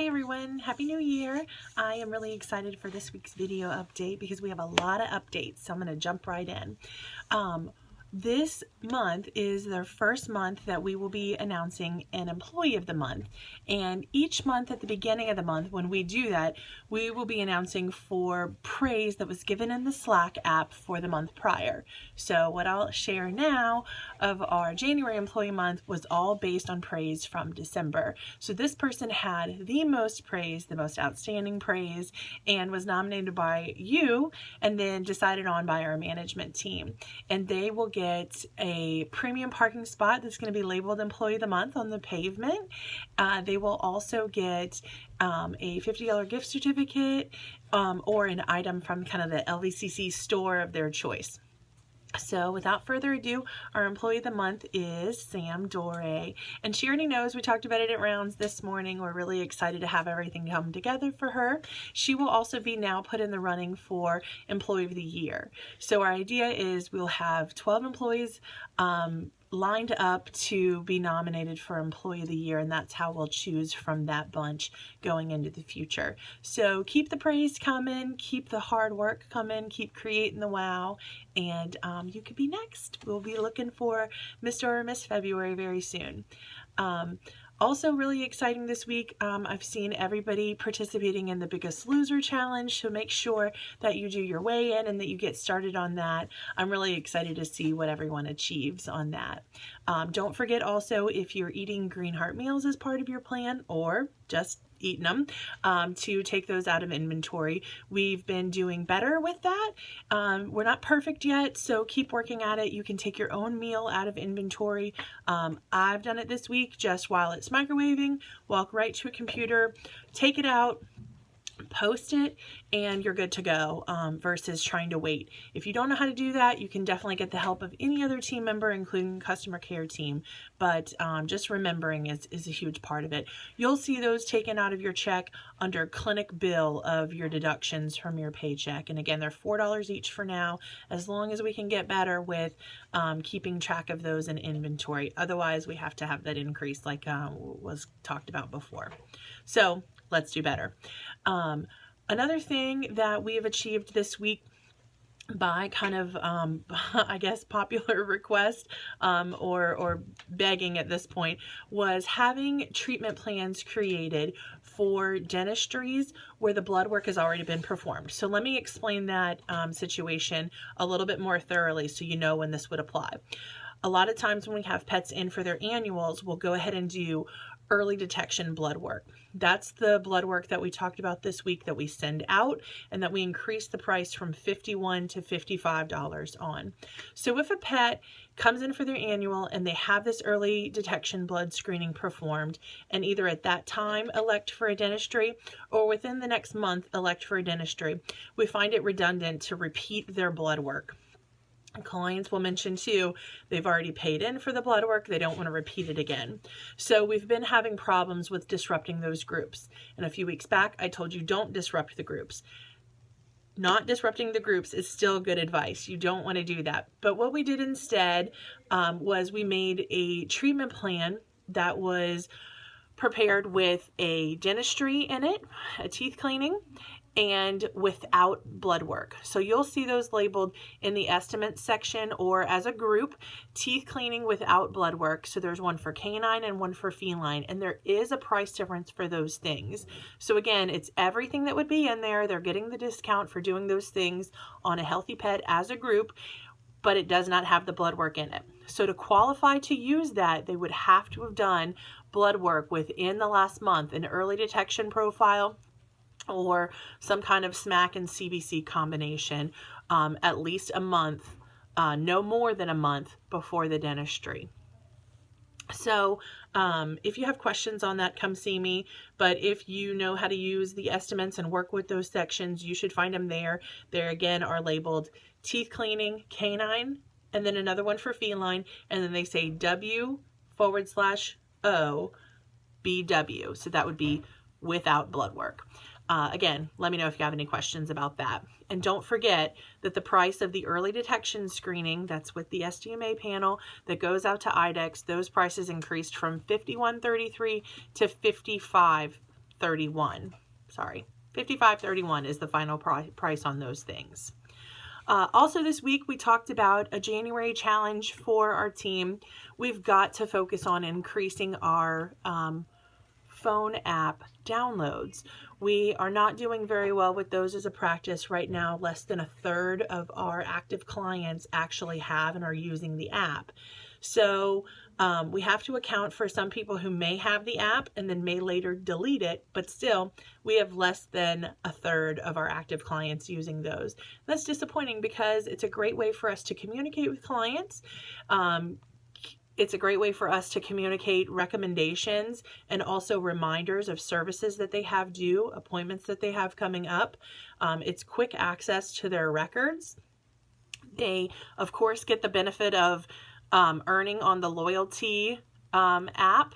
Hey everyone, Happy New Year. I am really excited for this week's video update because we have a lot of updates, so I'm going to jump right in. This month is the first month that we will be announcing an Employee of the Month. And each month at the beginning of the month, when we do that, we will be announcing for praise that was given in the Slack app for the month prior. So what I'll share now of our January Employee Month was all based on praise from December. So this person had the most praise, the most outstanding praise, and was nominated by you and then decided on by our management team. And they will get a premium parking spot that's going to be labeled Employee of the Month on the pavement. They will also get a $50 gift certificate or an item from kind of the LVCC store of their choice. So without further ado, our Employee of the Month is Sam Dore, and she already knows. We talked about it at rounds this morning. We're really excited to have everything come together for her. She will also be now put in the running for Employee of the Year. So our idea is we'll have 12 employees lined up to be nominated for Employee of the Year, and that's how we'll choose from that bunch going into the future. So keep the praise coming, keep the hard work coming, keep creating the wow, and you could be next. We'll be looking for Mr. or Miss February very soon. Also really exciting this week, I've seen everybody participating in the Biggest Loser Challenge, so make sure that you do your weigh-in and that you get started on that. I'm really excited to see what everyone achieves on that. Don't forget also, if you're eating Green Heart meals as part of your plan or just eating them, to take those out of inventory. We've been doing better with that. We're not perfect yet, so keep working at it. You can take your own meal out of inventory. I've done it this week just while it's microwaving. Walk right to a computer, take it out, post it, and you're good to go, versus trying to wait. If you don't know how to do that, you can definitely get the help of any other team member, including customer care team, but just remembering is a huge part of it. You'll see those taken out of your check under clinic bill of your deductions from your paycheck, and again, they're $4 each for now, as long as we can get better with keeping track of those in inventory. Otherwise, we have to have that increase like was talked about before. So let's do better. Another thing that we have achieved this week by kind of, I guess, popular request or begging at this point, was having treatment plans created for dentistries where the blood work has already been performed. So let me explain that situation a little bit more thoroughly so you know when this would apply. A lot of times when we have pets in for their annuals, we'll go ahead and do early detection blood work. That's the blood work that we talked about this week that we send out and that we increase the price from $51 to $55 on. So if a pet comes in for their annual and they have this early detection blood screening performed, and either at that time elect for a dentistry or within the next month elect for a dentistry, we find it redundant to repeat their blood work. Clients will mention too, they've already paid in for the blood work, they don't want to repeat it again. So we've been having problems with disrupting those groups. And a few weeks back, I told you don't disrupt the groups. Not disrupting the groups is still good advice. You don't want to do that. But what we did instead was we made a treatment plan that was prepared with a dentistry in it, a teeth cleaning, and without blood work. So you'll see those labeled in the estimates section or as a group, teeth cleaning without blood work. So there's one for canine and one for feline, and there is a price difference for those things. So again, it's everything that would be in there. They're getting the discount for doing those things on a healthy pet as a group, but it does not have the blood work in it. So to qualify to use that, they would have to have done blood work within the last month, an early detection profile, or some kind of SMAC and CBC combination, at least a month, no more than a month before the dentistry. So if you have questions on that, come see me. But if you know how to use the estimates and work with those sections, you should find them there. There again are labeled teeth cleaning, canine, and then another one for feline, and then they say W/O BW. So that would be without blood work. Again, let me know if you have any questions about that. And don't forget that the price of the early detection screening, that's with the SDMA panel that goes out to IDEXX, those prices increased from $51.33 to $55 $55.31. Sorry, $55.31 is the final price on those things. Also this week, we talked about a January challenge for our team. We've got to focus on increasing our phone app downloads. We are not doing very well with those as a practice right now. Less than 1/3 of our active clients actually have and are using the app. So we have to account for some people who may have the app and then may later delete it, but still we have less than 1/3 of our active clients using those. That's disappointing because it's a great way for us to communicate with clients. It's a great way for us to communicate recommendations and also reminders of services that they have due, appointments that they have coming up. It's quick access to their records. They, of course, get the benefit of earning on the loyalty app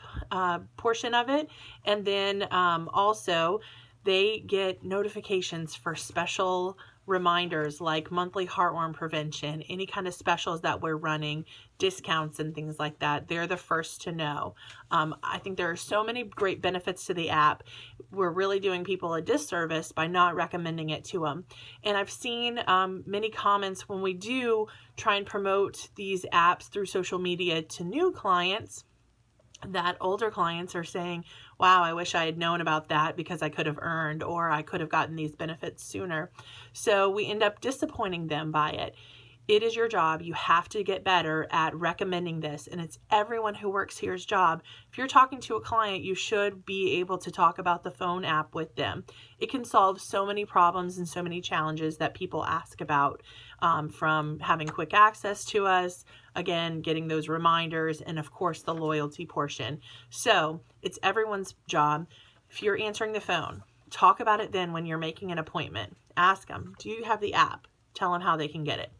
portion of it. And then also they get notifications for special reminders like monthly heartworm prevention, any kind of specials that we're running, discounts and things like that. They're the first to know. I think there are so many great benefits to the app. We're really doing people a disservice by not recommending it to them. And I've seen many comments when we do try and promote these apps through social media to new clients, that older clients are saying, wow, I wish I had known about that because I could have earned, or I could have gotten these benefits sooner. So we end up disappointing them by it. It is your job. You have to get better at recommending this, and it's everyone who works here's job. If you're talking to a client, you should be able to talk about the phone app with them. It can solve so many problems and so many challenges that people ask about, from having quick access to us, again, getting those reminders, and of course the loyalty portion. So it's everyone's job. If you're answering the phone, talk about it then when you're making an appointment. Ask them, do you have the app? Tell them how they can get it.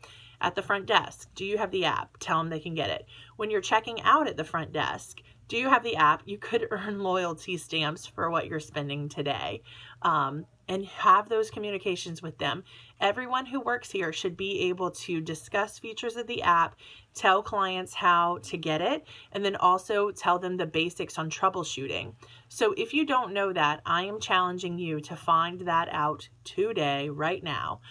At the front desk, do you have the app? Tell them they can get it. When you're checking out at the front desk, do you have the app? You could earn loyalty stamps for what you're spending today. And have those communications with them. Everyone who works here should be able to discuss features of the app, tell clients how to get it, and then also tell them the basics on troubleshooting. So if you don't know that, I am challenging you to find that out today, right now.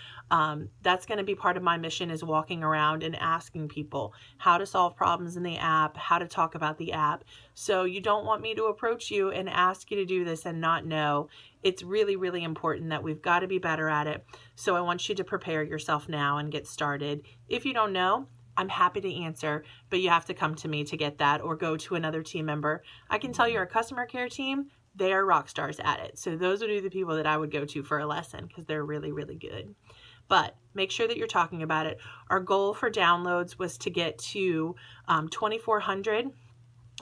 That's going to be part of my mission, is walking around and asking people how to solve problems in the app, how to talk about the app. So you don't want me to approach you and ask you to do this and not know. It's really, really important that we've got to be better at it. So I want you to prepare yourself now and get started. If you don't know, I'm happy to answer, but you have to come to me to get that, or go to another team member. I can tell you our customer care team, they are rock stars at it. So those would be the people that I would go to for a lesson, because they're really, really good. But make sure that you're talking about it. Our goal for downloads was to get to 2,400.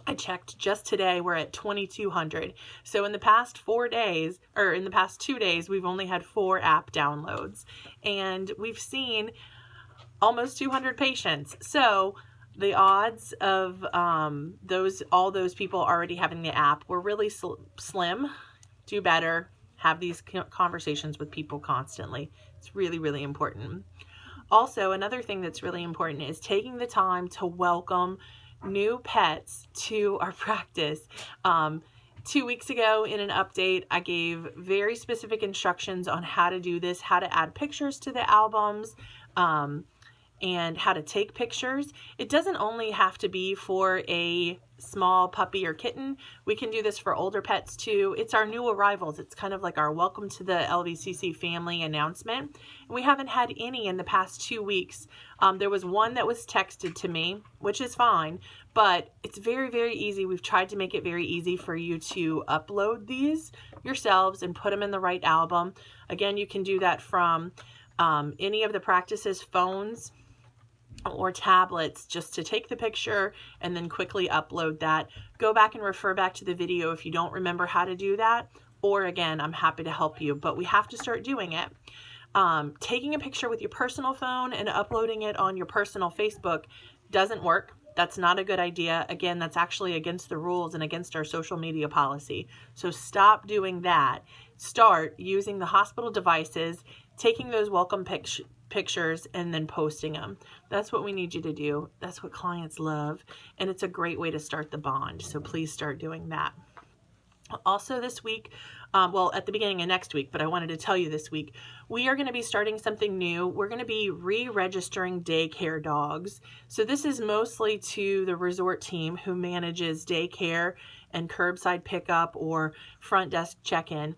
I checked just today, we're at 2,200. So in the past 4 days, or in the past 2 days, we've only had 4 app downloads. And we've seen almost 200 patients. So the odds of all those people already having the app were really slim. Do better. Have these conversations with people constantly. It's really, really important. Also, another thing that's really important is taking the time to welcome new pets to our practice. 2 weeks ago in an update, I gave very specific instructions on how to do this, how to add pictures to the albums, and how to take pictures. It doesn't only have to be for a small puppy or kitten. We can do this for older pets too. It's our new arrivals. It's kind of like our welcome to the LVCC family announcement. And we haven't had any in the past 2 weeks. There was one that was texted to me, which is fine, but it's very, very easy. We've tried to make it very easy for you to upload these yourselves and put them in the right album. Again, you can do that from any of the practices' phones or tablets, just to take the picture and then quickly upload that. Go back and refer back to the video if you don't remember how to do that, or again, I'm happy to help you, but we have to start doing it. Taking a picture with your personal phone and uploading it on your personal Facebook doesn't work. That's not a good idea. Again, that's actually against the rules and against our social media policy. So stop doing that. Start using the hospital devices, taking those welcome pictures and then posting them. That's what we need you to do. That's what clients love, and it's a great way to start the bond. So please start doing that. Also this week, well, at the beginning of next week, but I wanted to tell you this week, we are going to be starting something new. We're going to be re-registering daycare dogs. So this is mostly to the resort team who manages daycare and curbside pickup or front desk check-in.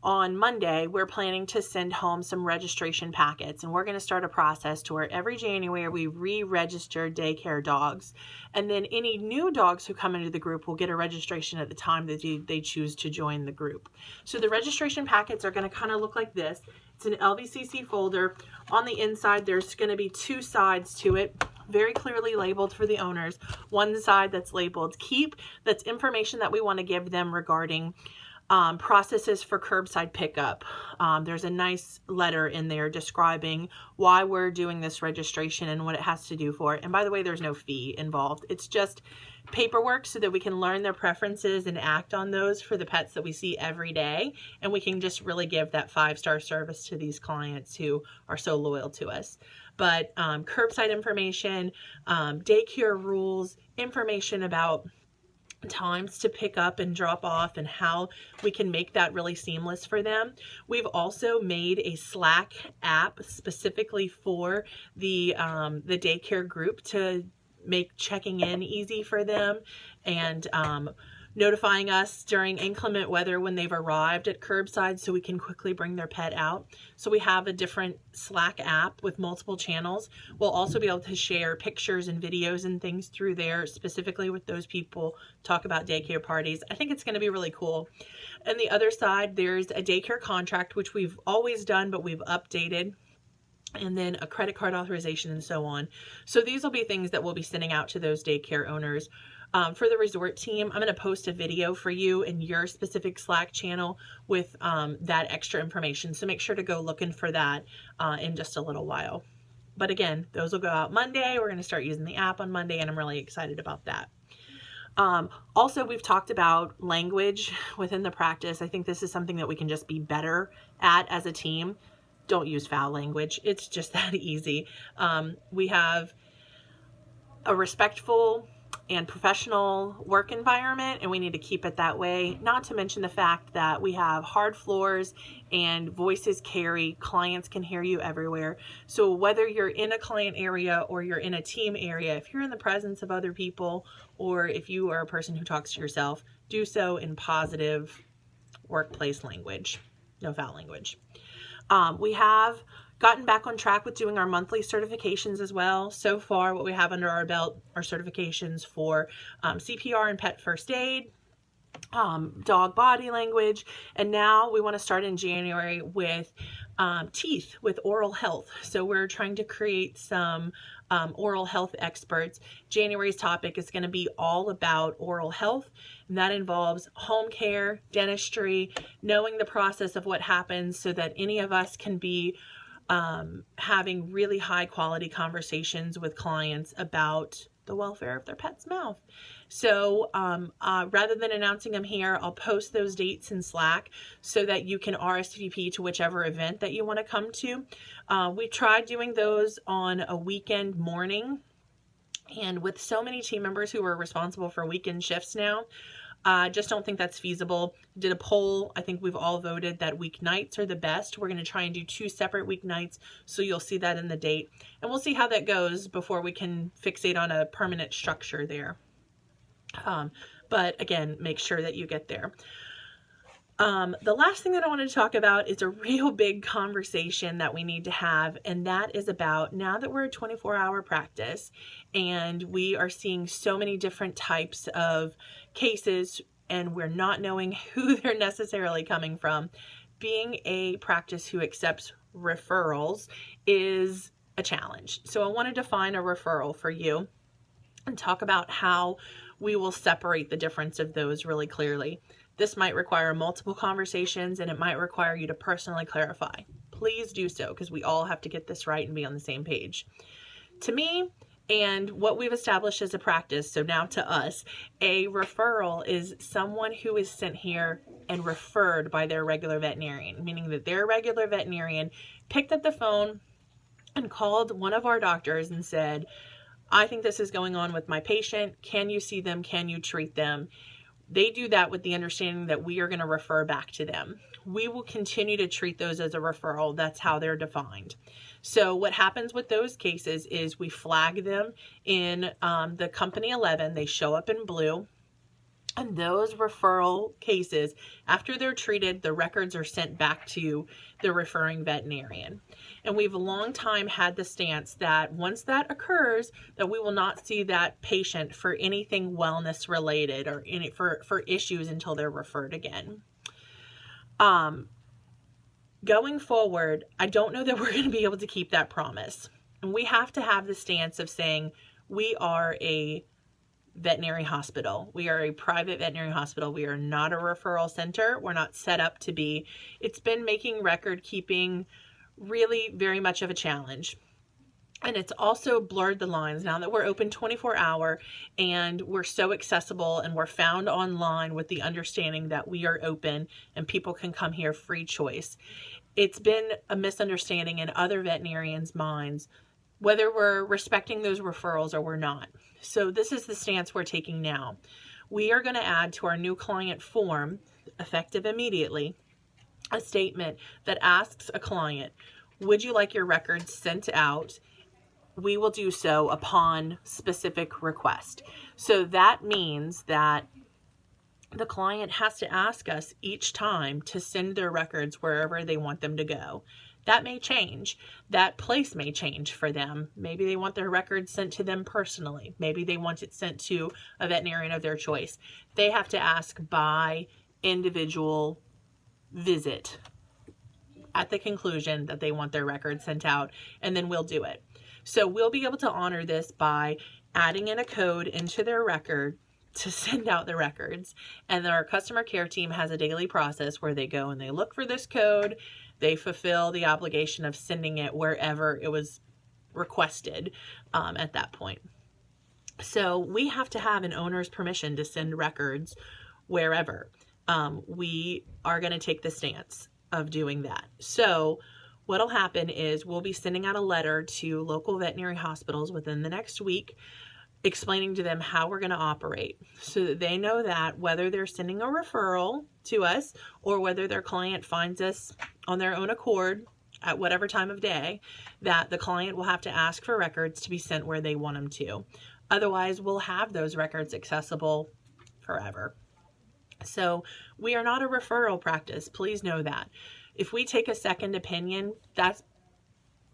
On Monday, we're planning to send home some registration packets, and we're going to start a process to where every January we re-register daycare dogs, and then any new dogs who come into the group will get a registration at the time that they choose to join the group. So the registration packets are going to kind of look like this. It's an LVCC folder. On the inside, there's going to be two sides to it, very clearly labeled for the owners. One side that's labeled keep, that's information that we want to give them regarding processes for curbside pickup. There's a nice letter in there describing why we're doing this registration and what it has to do for it. And by the way, there's no fee involved. It's just paperwork so that we can learn their preferences and act on those for the pets that we see every day. And we can just really give that 5-star service to these clients who are so loyal to us. But curbside information, daycare rules, information about times to pick up and drop off and how we can make that really seamless for them. We've also made a Slack app specifically for the daycare group to make checking in easy for them and notifying us during inclement weather when they've arrived at curbside so we can quickly bring their pet out. So we have a different Slack app with multiple channels. We'll also be able to share pictures and videos and things through there, specifically with those people, talk about daycare parties. I think it's going to be really cool. And the other side, there's a daycare contract, which we've always done, but we've updated, and then a credit card authorization and so on. So these will be things that we'll be sending out to those daycare owners. For the resort team, I'm going to post a video for you in your specific Slack channel with that extra information. So make sure to go looking for that in just a little while. But again, those will go out Monday. We're going to start using the app on Monday, and I'm really excited about that. Also, we've talked about language within the practice. I think this is something that we can just be better at as a team. Don't use foul language. It's just that easy. We have a respectful and professional work environment, and we need to keep it that way. Not to mention the fact that we have hard floors and voices carry. Clients can hear you everywhere. So whether you're in a client area or you're in a team area, if you're in the presence of other people or if you are a person who talks to yourself, do so in positive workplace language, no foul language. We have gotten back on track with doing our monthly certifications as well. So far, what we have under our belt are certifications for CPR and pet first aid, dog body language, and now we want to start in January with teeth, with oral health. So we're trying to create some oral health experts. January's topic is going to be all about oral health, and that involves home care, dentistry, knowing the process of what happens so that any of us can be having really high quality conversations with clients about the welfare of their pet's mouth. So rather than announcing them here, I'll post those dates in Slack so that you can RSVP to whichever event that you want to come to. We tried doing those on a weekend morning, and with so many team members who are responsible for weekend shifts now, I just don't think that's feasible. Did a poll. I think we've all voted that weeknights are the best. We're going to try and do 2 separate weeknights, so you'll see that in the date. And we'll see how that goes before we can fixate on a permanent structure there. But again, make sure that you get there. The last thing that I want to talk about is a real big conversation that we need to have, and that is about, now that we're a 24-hour practice and we are seeing so many different types of cases and we're not knowing who they're necessarily coming from, being a practice who accepts referrals is a challenge. So I want to define a referral for you and talk about how we will separate the difference of those really clearly. This might require multiple conversations, and it might require you to personally clarify. Please do so, because we all have to get this right and be on the same page. To me, and what we've established as a practice, so now to us, a referral is someone who is sent here and referred by their regular veterinarian, meaning that their regular veterinarian picked up the phone and called one of our doctors and said, I think this is going on with my patient. Can you see them? Can you treat them? They do that with the understanding that we are going to refer back to them. We will continue to treat those as a referral. That's how they're defined. So what happens with those cases is we flag them in the company 11. They show up in blue. And those referral cases, after they're treated, the records are sent back to the referring veterinarian. And we've a long time had the stance that once that occurs, that we will not see that patient for anything wellness related or for issues until they're referred again. Going forward, I don't know that we're going to be able to keep that promise. And we have to have the stance of saying we are a veterinary hospital. We are a private veterinary hospital. We are not a referral center. We're not set up to be. It's been making record keeping really very much of a challenge. And it's also blurred the lines now that we're open 24-hour and we're so accessible and we're found online with the understanding that we are open and people can come here free choice. It's been a misunderstanding in other veterinarians' minds whether we're respecting those referrals or we're not. So this is the stance we're taking now. We are going to add to our new client form, effective immediately, a statement that asks a client, would you like your records sent out? We will do so upon specific request. So that means that the client has to ask us each time to send their records wherever they want them to go. That may change. That place may change for them. Maybe they want their records sent to them personally. Maybe they want it sent to a veterinarian of their choice. They have to ask by individual visit at the conclusion that they want their records sent out, and then we'll do it. So we'll be able to honor this by adding in a code into their record to send out the records. And then our customer care team has a daily process where they go and they look for this code. They fulfill the obligation of sending it wherever it was requested at that point. So we have to have an owner's permission to send records wherever. We are going to take the stance of doing that. So what'll happen is we'll be sending out a letter to local veterinary hospitals within the next week, explaining to them how we're going to operate so that they know that whether they're sending a referral to us or whether their client finds us on their own accord at whatever time of day, that the client will have to ask for records to be sent where they want them to. Otherwise, we'll have those records accessible forever. So we are not a referral practice. Please know that. If we take a second opinion, that's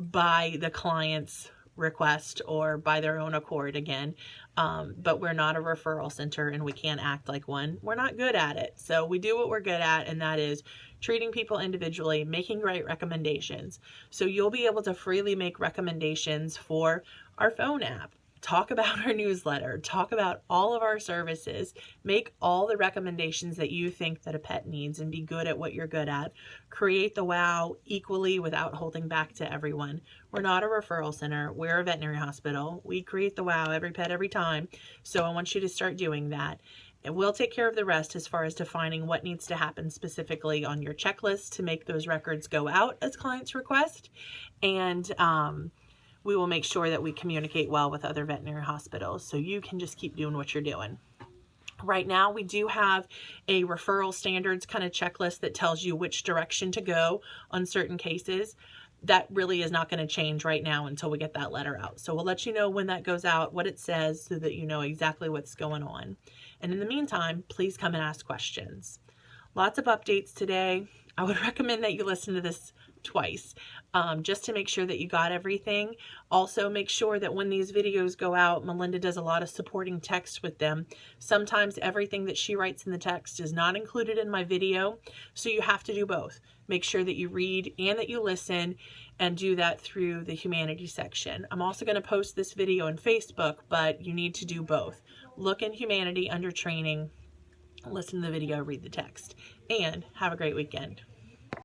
by the client's request or by their own accord again, but we're not a referral center and we can't act like one. We're not good at it. So we do what we're good at, and that is treating people individually, making great recommendations. So you'll be able to freely make recommendations for our phone app, talk about our newsletter, talk about all of our services, make all the recommendations that you think that a pet needs and be good at what you're good at. Create the wow equally without holding back to everyone. We're not a referral center. We're a veterinary hospital. We create the wow every pet, every time. So I want you to start doing that. And we'll take care of the rest as far as defining what needs to happen specifically on your checklist to make those records go out as clients request. And, we will make sure that we communicate well with other veterinary hospitals so you can just keep doing what you're doing. Right now, we do have a referral standards kind of checklist that tells you which direction to go on certain cases. That really is not going to change right now until we get that letter out. So we'll let you know when that goes out, what it says, so that you know exactly what's going on. And in the meantime, please come and ask questions. Lots of updates today. I would recommend that you listen to this twice, just to make sure that you got everything. Also, make sure that when these videos go out, Melinda does a lot of supporting text with them. Sometimes everything that she writes in the text is not included in my video, so you have to do both. Make sure that you read and that you listen, and do that through the Humanity section. I'm also going to post this video on Facebook, but you need to do both. Look in Humanity under training, listen to the video, read the text, and have a great weekend.